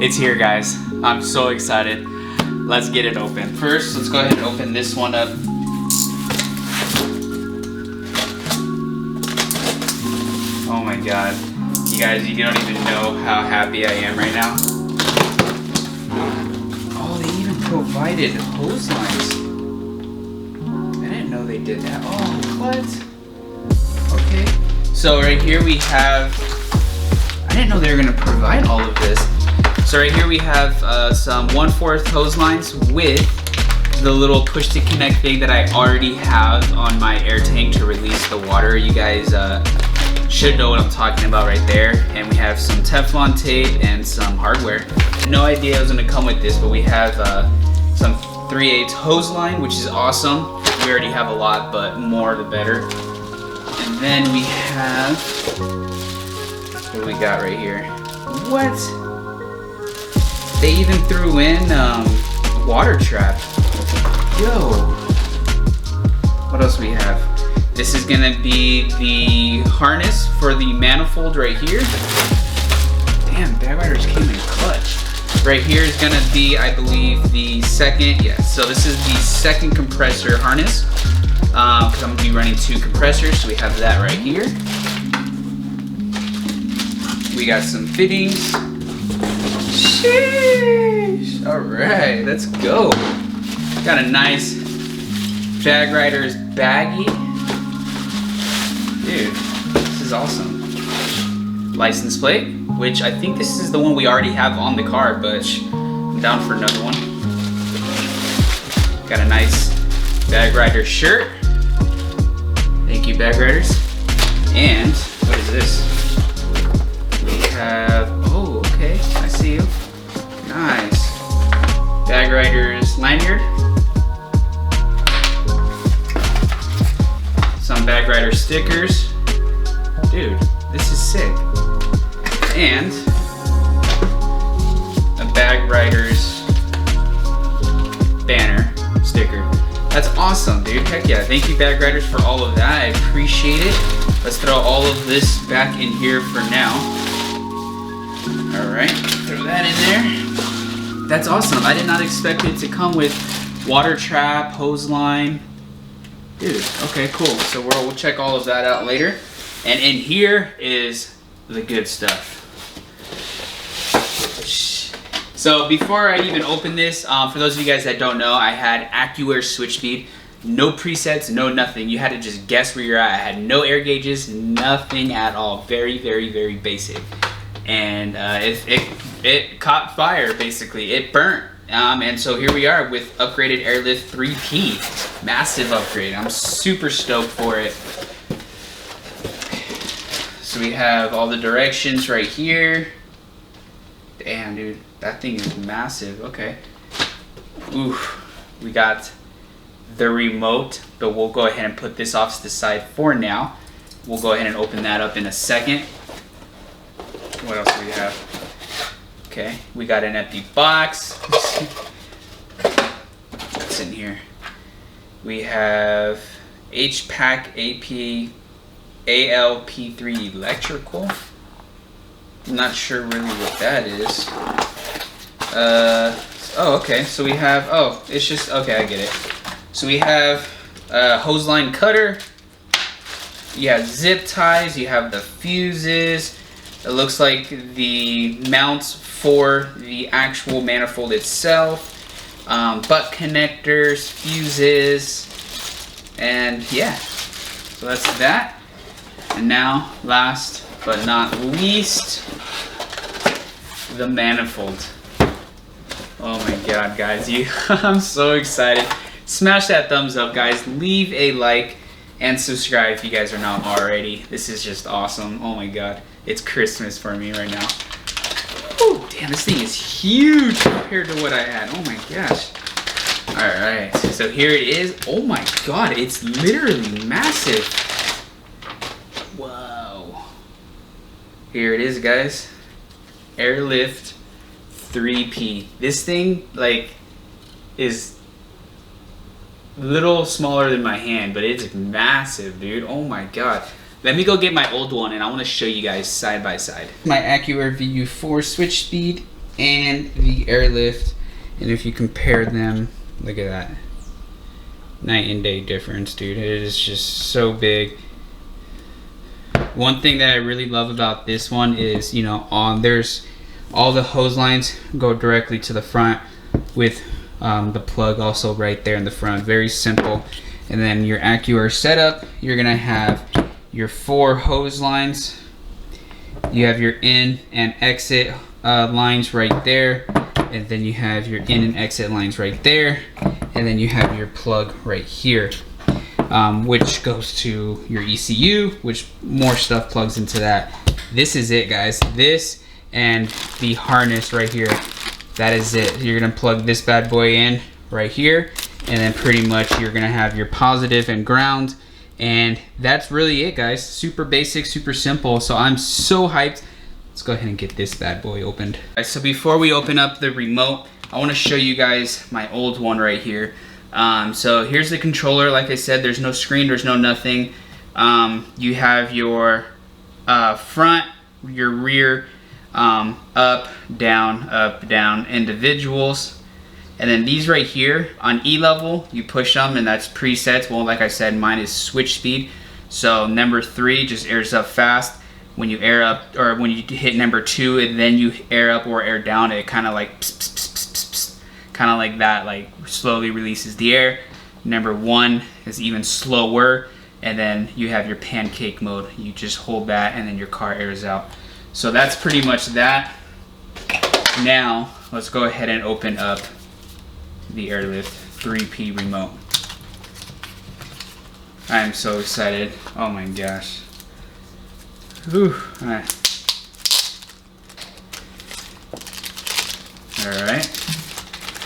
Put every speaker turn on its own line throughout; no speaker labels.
It's here, guys. I'm so excited. Let's get it open. First, let's go ahead and open this one up. Oh my god. You guys, you don't even know how happy I am right now. Oh, they even provided hose lines. I didn't know they did that. Oh, what? Okay. So right here we have, I didn't know they were gonna provide all of this. So right here we have some 1/4 hose lines with the little push to connect thing that I already have on my air tank to release the water. You guys should know what I'm talking about right there. And we have some Teflon tape and some hardware. No idea it was gonna come with this, but we have some 3/8 hose line, which is awesome. We already have a lot, but more the better. And then we have, what do we got right here? What? They even threw in water trap. Yo. What else we have? This is gonna be the harness for the manifold right here. Damn, Bag Riders came in clutch. Right here is gonna be, I believe, the second, yes. So this is the second compressor harness. Because I'm gonna be running 2 compressors, so we have that right here. We got some fittings. Sheesh! All right, let's go. Got a nice Bag Riders baggie. Dude, this is awesome. License plate, which I think this is the one we already have on the car, but I'm down for another one. Got a nice Bag Rider shirt. Thank you, Bag Riders. And what is this? We have, oh, okay, I see you. Nice. Bag Riders lanyard. Some Bag Rider stickers. Dude, this is sick. And a Bag Riders banner sticker. That's awesome, dude. Heck yeah. Thank you, Bag Riders, for all of that. I appreciate it. Let's throw all of this back in here for now. All right, throw that in there. That's awesome. I did not expect it to come with water trap, hose line. Dude, okay, cool. So we'll check all of that out later. And in here is the good stuff. So before I even open this, for those of you guys that don't know, I had AccuAir switch speed. No presets, no nothing. You had to just guess where you're at. I had no air gauges, nothing at all. Very, very, very basic. And it caught fire, basically. It burnt. And so here we are with upgraded airlift 3P. Massive upgrade. I'm super stoked for it. So we have all the directions right here. Damn, dude. That thing is massive. Okay. Oof. We got the remote, but we'll go ahead and put this off to the side for now. We'll go ahead and open that up in a second. What else do we have? Okay, we got an empty box. What's in here? We have HPAC AP ALP3 electrical. I'm not sure really what that is. Oh, okay, so we have, oh, it's just, okay, I get it. So we have a hose line cutter. You have zip ties, you have the fuses. It looks like the mounts for the actual manifold itself, butt connectors, fuses, and yeah, so that's that. And now, last but not least, the manifold. Oh my god, guys, I'm so excited. Smash that thumbs up, guys. Leave a like and subscribe if you guys are not already. This is just awesome. Oh my god. It's Christmas for me right now. Ooh, damn, this thing is huge compared to what I had. Oh my gosh. Alright, so here it is. Oh my god, it's literally massive. Wow. Here it is, guys. Airlift 3P. This thing, like, is little smaller than my hand, but it's massive, dude. Oh my god. Let me go get my old one and I want to show you guys side by side. My AccuAir VU4 switch speed and the airlift. And if you compare them, look at that. Night and day difference, dude. It is just so big. One thing that I really love about this one is, you know, there's all the hose lines go directly to the front with the plug also right there in the front. Very simple. And then your AccuAir setup, you're gonna have your 4 hose lines. You have your in and exit lines right there, and then you have your in and exit lines right there, and then you have your plug right here, which goes to your ECU, which more stuff plugs into that. This is it, guys. This and the harness right here, that is it. You're gonna plug this bad boy in right here, and then pretty much you're gonna have your positive and ground, and that's really it, guys. Super basic, super simple. So I'm so hyped. Let's go ahead and get this bad boy opened. All right, so before we open up the remote, I want to show you guys my old one right here. So here's the controller. Like I said, there's no screen, there's no nothing. You have your front, your rear, up, down, individuals. And then these right here on E level, you push them and that's presets. Well, like I said, mine is switch speed. So number 3 just airs up fast. When you air up, or when you hit number 2 and then you air up or air down, it kind of like kind of like that, like slowly releases the air. Number 1 is even slower, and then you have your pancake mode. You just hold that and then your car airs out. So that's pretty much that. Now let's go ahead and open up the airlift 3P remote. I am so excited. Oh my gosh. Whew. Alright.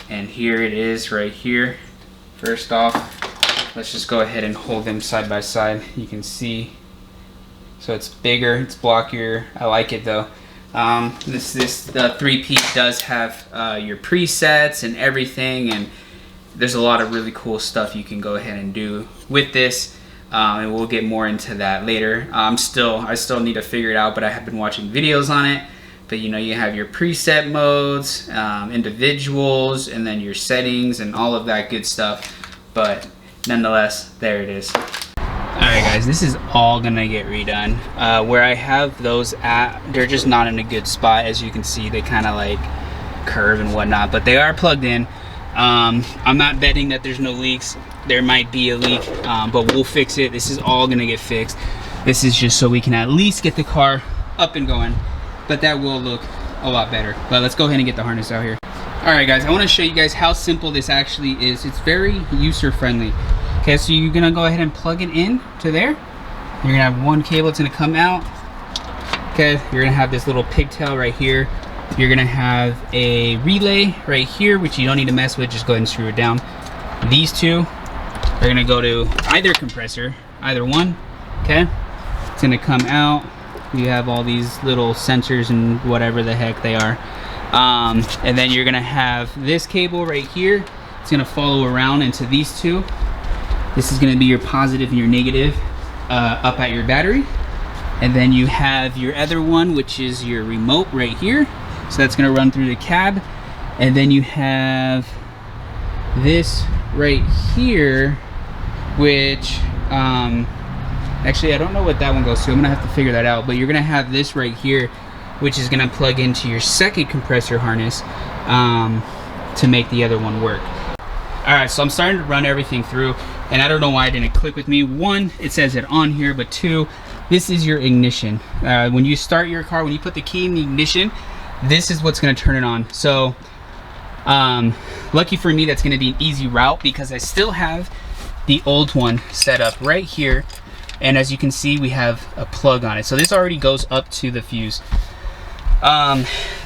And here it is right here. First off, let's just go ahead and hold them side by side. You can see. So it's bigger, it's blockier. I like it though. The 3P does have your presets and everything, and there's a lot of really cool stuff you can go ahead and do with this. And we'll get more into that later. I still need to figure it out, but I have been watching videos on it. But you know, you have your preset modes, individuals, and then your settings and all of that good stuff. But nonetheless, there it is. Alright guys, this is all gonna get redone. Where I have those at, they're just not in a good spot. As you can see, they kind of like curve and whatnot, but they are plugged in. I'm not betting that there's no leaks. There might be a leak, but we'll fix it. This is all gonna get fixed. This is just so we can at least get the car up and going, but that will look a lot better. But let's go ahead and get the harness out here. All right guys, I wanna show you guys how simple this actually is. It's very user friendly. Okay, so you're gonna go ahead and plug it in to there. You're gonna have one cable that's gonna come out. Okay, you're gonna have this little pigtail right here. You're gonna have a relay right here, which you don't need to mess with, just go ahead and screw it down. These two are gonna go to either compressor, either one, okay? It's gonna come out. You have all these little sensors and whatever the heck they are. And then you're gonna have this cable right here. It's gonna follow around into these two. This is gonna be your positive and your negative up at your battery. And then you have your other one, which is your remote right here. So that's gonna run through the cab. And then you have this right here, which actually I don't know what that one goes to. I'm gonna have to figure that out. But you're gonna have this right here, which is gonna plug into your second compressor harness to make the other one work. All right, so I'm starting to run everything through, and I don't know why it didn't click with me. One, it says it on here, but two, this is your ignition. When you start your car, when you put the key in the ignition, this is what's gonna turn it on. So lucky for me, that's gonna be an easy route because I still have the old one set up right here. And as you can see, we have a plug on it. So this already goes up to the fuse.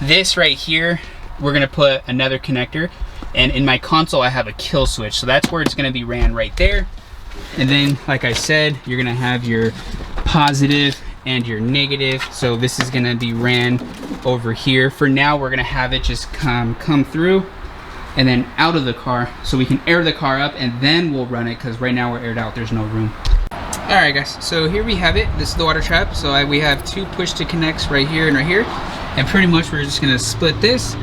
This right here, we're gonna put another connector. And in my console, I have a kill switch. So that's where it's gonna be ran right there. And then, like I said, you're gonna have your positive and your negative. So this is gonna be ran over here. For now, we're gonna have it just come through and then out of the car so we can air the car up, and then we'll run it because right now we're aired out, there's no room. All right guys, so here we have it. This is the water trap. So we have two push to connects right here and right here. And pretty much we're just gonna split this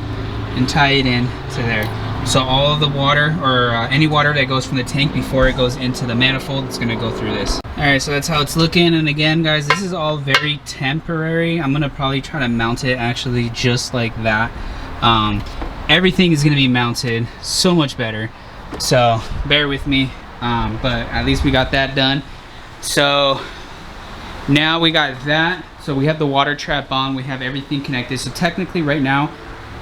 and tie it in to there. So all of the water, or any water that goes from the tank before it goes into the manifold, it's gonna go through this. All right, so that's how it's looking. And again, guys, this is all very temporary. I'm gonna probably try to mount it actually just like that. Everything is gonna be mounted so much better. So bear with me, but at least we got that done. So now we got that. So we have the water trap on, we have everything connected. So technically right now,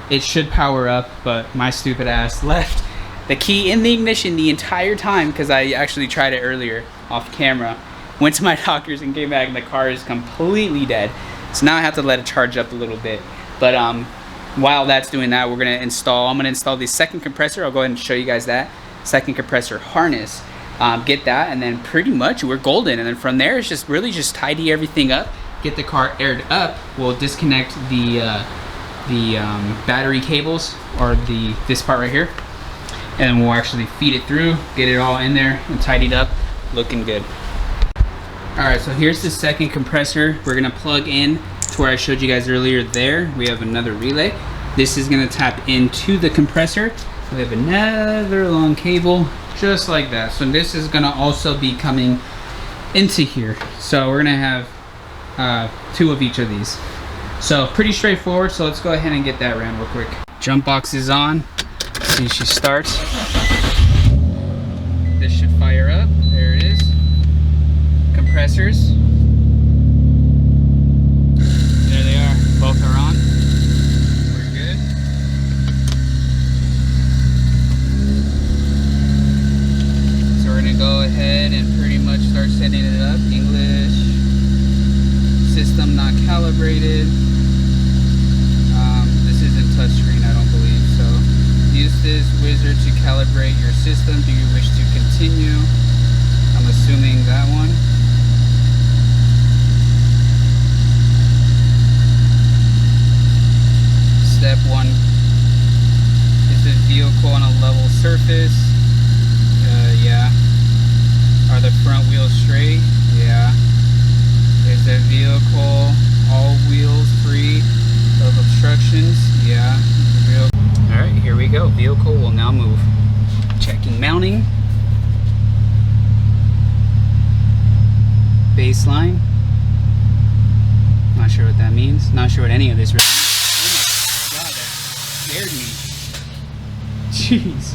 it should power up, but my stupid ass left the key in the ignition the entire time because I actually tried it earlier off camera. Went to my doctor's and came back and the car is completely dead. So now I have to let it charge up a little bit. But while that's doing that, I'm gonna install the second compressor. I'll go ahead and show you guys that second compressor harness. Get that, and then pretty much we're golden. And then from there, it's just really just tidy everything up, get the car aired up. We'll disconnect the battery cables, or this part right here, and then we'll actually feed it through, get it all in there and tidied up, looking good. All right, so here's the second compressor. We're gonna plug in to where I showed you guys earlier. There we have another relay. This is gonna tap into the compressor. We have another long cable just like that. So this is gonna also be coming into here. So we're gonna have 2 of each of these. So pretty straightforward. So let's go ahead and get that ran real quick. Jump box is on. See, she starts. This should fire up. There it is. Compressors. There they are. Both are on. We're good. So we're gonna go ahead and pretty much start setting it up. English. System not calibrated. This isn't touchscreen, I don't believe. So use this wizard to calibrate your system. Do you wish to continue? I'm assuming that one. Step 1. Is the vehicle on a level surface? Yeah. Are the front wheels straight? Yeah. Is the vehicle all wheels free of obstructions? Yeah. Alright, here we go. Vehicle will now move. Checking mounting. Baseline. Not sure what that means. Not sure what any of this really means. Oh my god, that scared me. Jeez.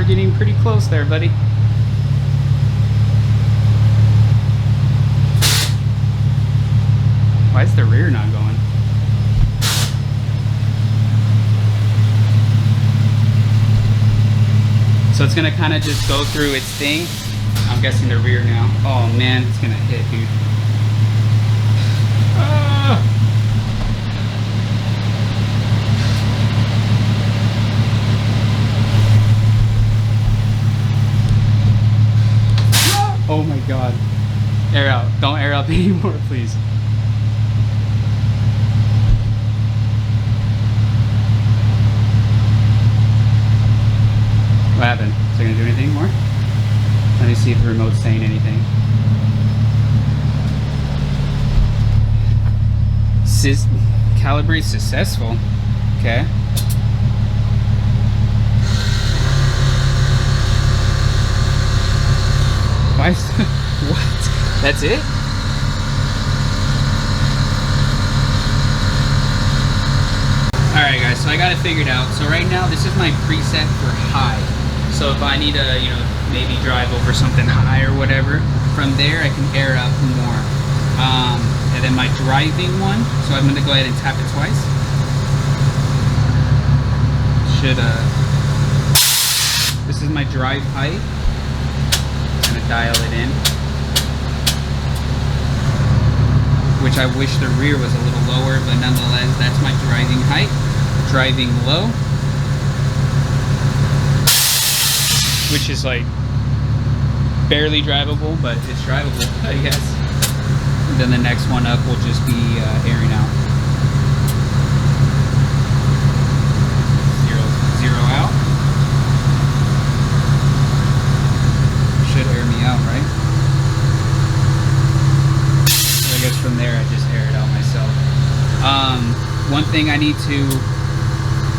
Getting pretty close there, buddy. Why is the rear not going? So it's gonna kind of just go through its thing. I'm guessing the rear now. Oh man, it's gonna hit, dude. Ah! Oh my god. Air out. Don't air out anymore, please. What happened? Is it gonna do anything more? Let me see if the remote's saying anything. Calibrate successful. Okay. Why is what? That's it? Alright guys, so I got it figured out. So right now this is my preset for high. So if I need to, you know, maybe drive over something high or whatever, from there I can air up more. And then my driving one, so I'm gonna go ahead and tap it twice. This is my drive height. Dial it in, which I wish the rear was a little lower, but nonetheless that's my driving height. Driving low, which is like barely drivable, but it's drivable, I guess. And then the next one up will just be airing out. one thing I need to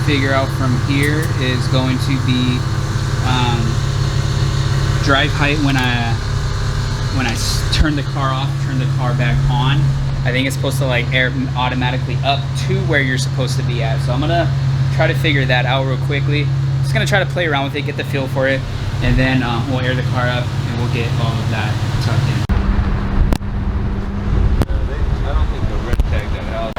figure out from here is going to be drive height when I turn the car off, turn the car back on. I think it's supposed to like air automatically up to where you're supposed to be at. So I'm gonna try to figure that out real quickly. Just gonna try to play around with it, get the feel for it, and then we'll air the car up and we'll get all of that tucked in.
I don't think the red tagged that out.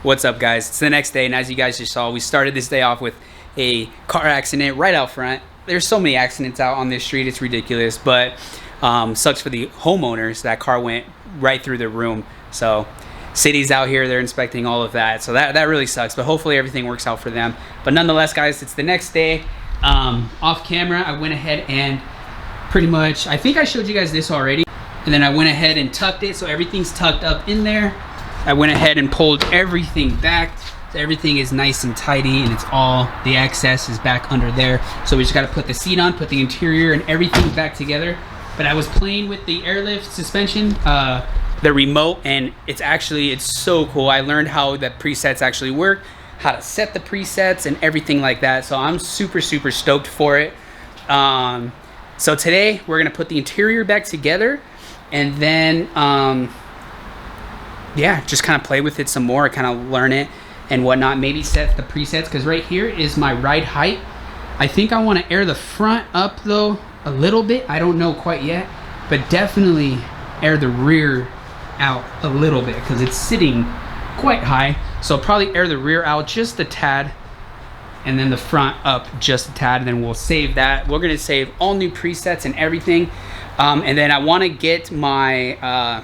What's up, guys? It's the next day, and as you guys just saw, we started this day off with a car accident right out front. There's so many accidents out on this street, it's ridiculous, but sucks for the homeowners. That car went right through their room. So city's out here, they're inspecting all of that, so that really sucks, but hopefully everything works out for them. But nonetheless, guys, it's the next day. Off camera, I went ahead and pretty much, I think I showed you guys this already, and then I went ahead and tucked it, so everything's tucked up in there. I went ahead and pulled everything back, so everything is nice and tidy, and it's all, the excess is back under there. So we just got to put the seat on, put the interior and everything back together. But I was playing with the airlift suspension, the remote, and it's so cool. I learned how the presets actually work, how to set the presets and everything like that. So I'm super stoked for it. So today we're gonna put the interior back together, and then yeah, just kind of play with it some more, kind of learn it and whatnot. Maybe set the presets, because right here is my ride height. I think I want to air the front up though a little bit. I don't know quite yet, but definitely air the rear out a little bit because it's sitting quite high. So probably air the rear out just a tad, and then the front up just a tad, and then we'll save that. We're gonna save all new presets and everything. And then I want to get my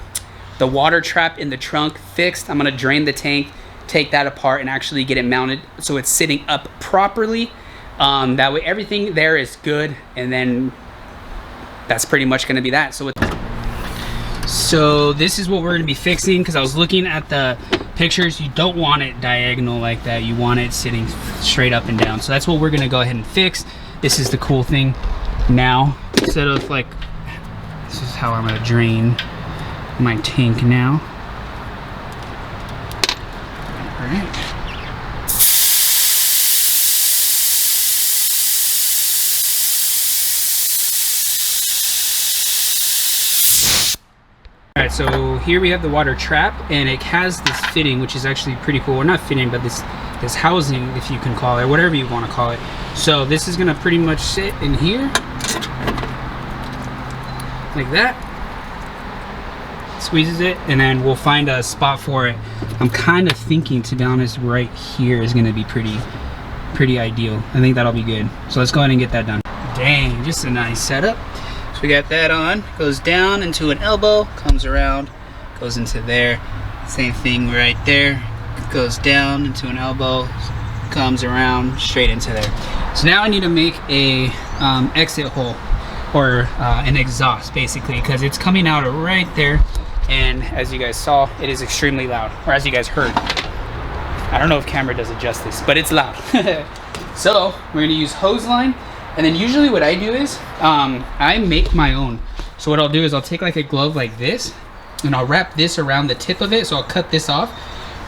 the water trap in the trunk fixed. I'm gonna drain the tank, take that apart, and actually get it mounted so it's sitting up properly. That way everything there is good, and then that's pretty much gonna be that. So this is what we're gonna be fixing, because I was looking at the pictures. You don't want it diagonal like that. You want it sitting straight up and down. So that's what we're gonna go ahead and fix. This is the cool thing now. Instead of like, this is how I'm gonna drain my tank now. All right. All right, so here we have the water trap, and it has this fitting, which is actually pretty cool. Or not fitting, but this housing, if you can call it, whatever you want to call it. So this is gonna pretty much sit in here like that. Squeezes it, and then we'll find a spot for it. I'm kind of thinking, to be honest, right here is gonna be pretty ideal. I think that'll be good. So let's go ahead and get that done. Dang, just a nice setup. So we got that on, goes down into an elbow, comes around, goes into there. Same thing right there, goes down into an elbow, comes around, straight into there. So now I need to make a exit hole, or an exhaust basically, because it's coming out right there, and as you guys saw, it is extremely loud, or as you guys heard. I don't know if camera does it justice, but it's loud. So we're gonna use hose line, and then usually what I do is I make my own. So what I'll do is I'll take like a glove like this, and I'll wrap this around the tip of it. So I'll cut this off,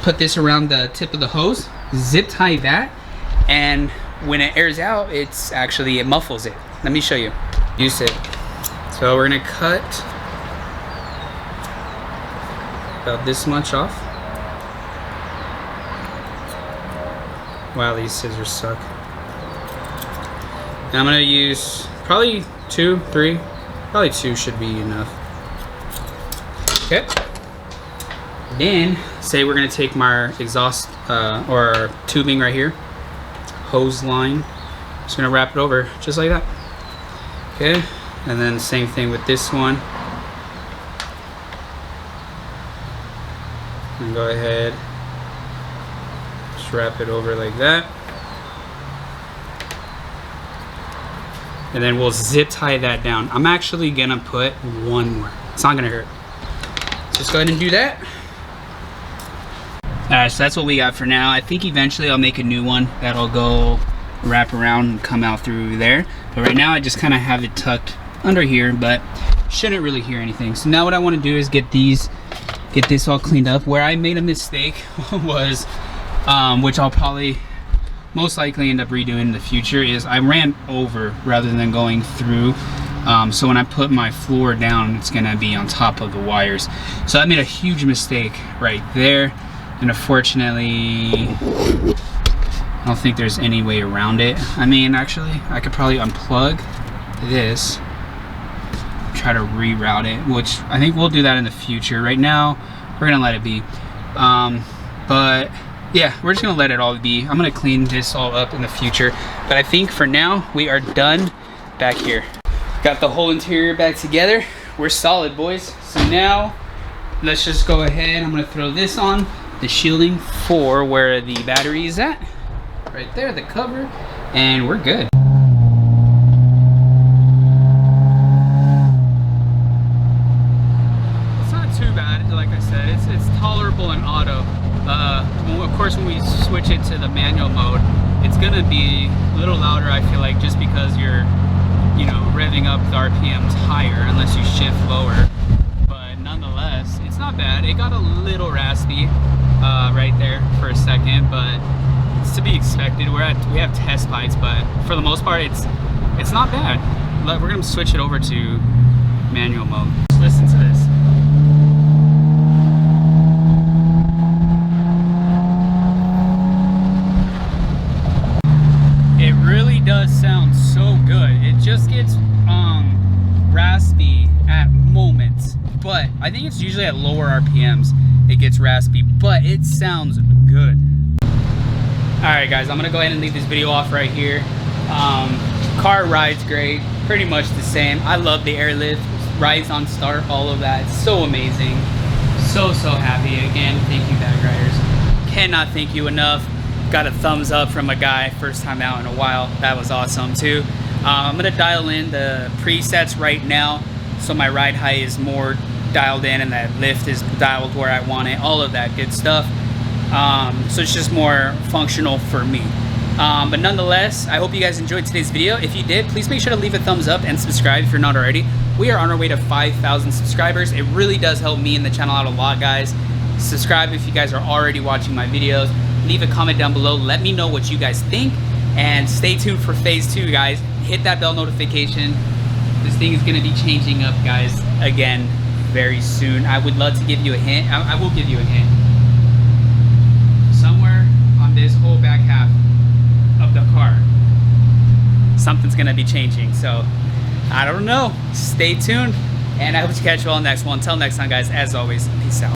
put this around the tip of the hose, zip tie that, and when it airs out, it muffles it. Let me show you. Use it. So we're gonna cut about this much off. Wow, these scissors suck. And I'm gonna use probably 2, 3, probably 2 should be enough. Okay. Then, say we're gonna take my exhaust or tubing right here, hose line. Just gonna wrap it over just like that. Okay, and then same thing with this one. And go ahead, just wrap it over like that. And then we'll zip tie that down. I'm actually gonna put one more. It's not gonna hurt. So just go ahead and do that. Alright, so that's what we got for now. I think eventually I'll make a new one that'll go wrap around and come out through there. But right now I just kind of have it tucked under here, but shouldn't really hear anything. So now what I want to do is get this all cleaned up. Where I made a mistake was, which I'll probably most likely end up redoing in the future, is I ran over rather than going through. So when I put my floor down, it's gonna be on top of the wires. So I made a huge mistake right there, and unfortunately I don't think there's any way around it. I mean, actually I could probably unplug this, try to reroute it, which I think we'll do that in the future. Right now we're gonna let it be, but yeah, we're just gonna let it all be. I'm gonna clean this all up in the future, but I think for now we are done back here. Got the whole interior back together. We're solid, boys. So now let's just go ahead. I'm gonna throw this on, the shielding for where the battery is at. Right there, the cover, and we're good. It's not too bad, like I said. It's tolerable in auto. Of course, when we switch it to the manual mode, it's gonna be a little louder, I feel like, just because you're, you know, revving up the RPMs higher unless you shift lower. But nonetheless, it's not bad. It got a little raspy right there for a second, but it's to be expected. We have test lights, but for the most part, it's not bad. We're gonna switch it over to manual mode. Just listen to this. It really does sound so good. It just gets raspy at moments, but I think it's usually at lower RPMs it gets raspy, but it sounds good. Alright guys, I'm gonna go ahead and leave this video off right here. Car rides great, pretty much the same. I love the airlift, rides on start, all of that. It's so amazing. So happy. Again, thank you, bag riders. Cannot thank you enough. Got a thumbs up from a guy, first time out in a while. That was awesome too. I'm gonna dial in the presets right now, so my ride height is more dialed in and that lift is dialed where I want it, all of that good stuff. So it's just more functional for me. But nonetheless, I hope you guys enjoyed today's video. If you did, please make sure to leave a thumbs up and subscribe if you're not already. We are on our way to 5,000 subscribers. It really does help me and the channel out a lot, guys. Subscribe if you guys are already watching my videos. Leave a comment down below. Let me know what you guys think. And stay tuned for phase 2, guys. Hit that bell notification. This thing is going to be changing up, guys, again, very soon. I would love to give you a hint. I will give you a hint. Somewhere on this whole back half of the car, something's going to be changing. So, I don't know. Stay tuned. And I hope to catch you all next one. Until next time, guys, as always, peace out.